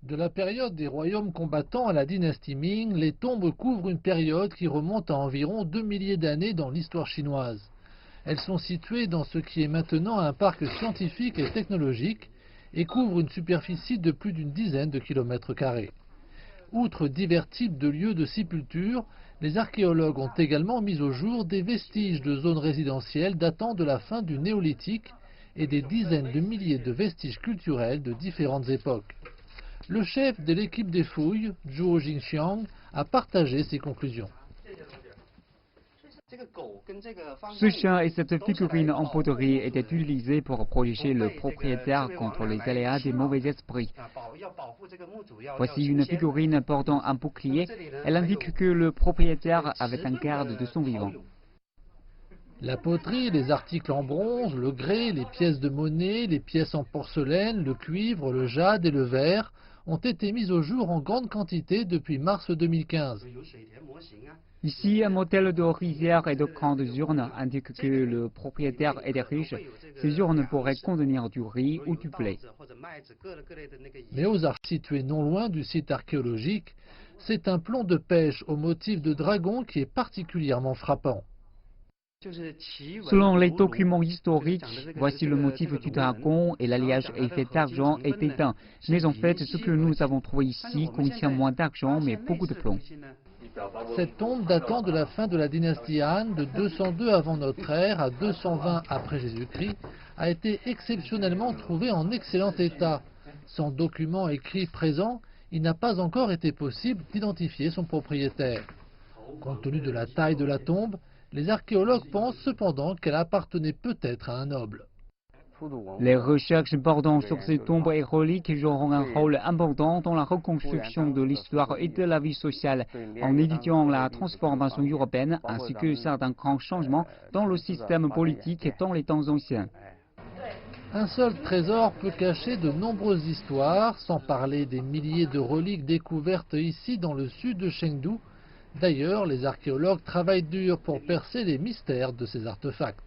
De la période des royaumes combattants à la dynastie Ming, les tombes couvrent une période qui remonte à environ 2 milliers d'années dans l'histoire chinoise. Elles sont situées dans ce qui est maintenant un parc scientifique et technologique et couvrent une superficie de plus d'une dizaine de kilomètres carrés. Outre divers types de lieux de sépulture, les archéologues ont également mis au jour des vestiges de zones résidentielles datant de la fin du néolithique et des dizaines de milliers de vestiges culturels de différentes époques. Le chef de l'équipe des fouilles, Zhuo Jingxiang, a partagé ses conclusions. Ce chien et cette figurine en poterie étaient utilisés pour protéger le propriétaire contre les aléas des mauvais esprits. Voici une figurine portant un bouclier. Elle indique que le propriétaire avait un garde de son vivant. La poterie, les articles en bronze, le grès, les pièces de monnaie, les pièces en porcelaine, le cuivre, le jade et le verre ont été mis au jour en grande quantité depuis mars 2015. Ici, un modèle de rizière et de grandes urnes indique que le propriétaire était riche. Ces urnes pourraient contenir du riz ou du blé. Mais aux arches situées non loin du site archéologique, c'est un plomb de pêche au motif de dragon qui est particulièrement frappant. Selon les documents historiques, voici le motif du dragon et l'alliage est fait d'argent et d'étain. Mais en fait, ce que nous avons trouvé ici contient moins d'argent mais beaucoup de plomb. Cette tombe datant de la fin de la dynastie Han, de 202 avant notre ère à 220 après Jésus-Christ, a été exceptionnellement trouvée en excellent état. Sans document écrit présent, il n'a pas encore été possible d'identifier son propriétaire. Compte tenu de la taille de la tombe, les archéologues pensent cependant qu'elle appartenait peut-être à un noble. Les recherches portant sur ces tombes et reliques joueront un rôle important dans la reconstruction de l'histoire et de la vie sociale, en étudiant la transformation européenne ainsi que certains grands changements dans le système politique dans les temps anciens. Un seul trésor peut cacher de nombreuses histoires, sans parler des milliers de reliques découvertes ici dans le sud de Chengdu. D'ailleurs, les archéologues travaillent dur pour percer les mystères de ces artefacts.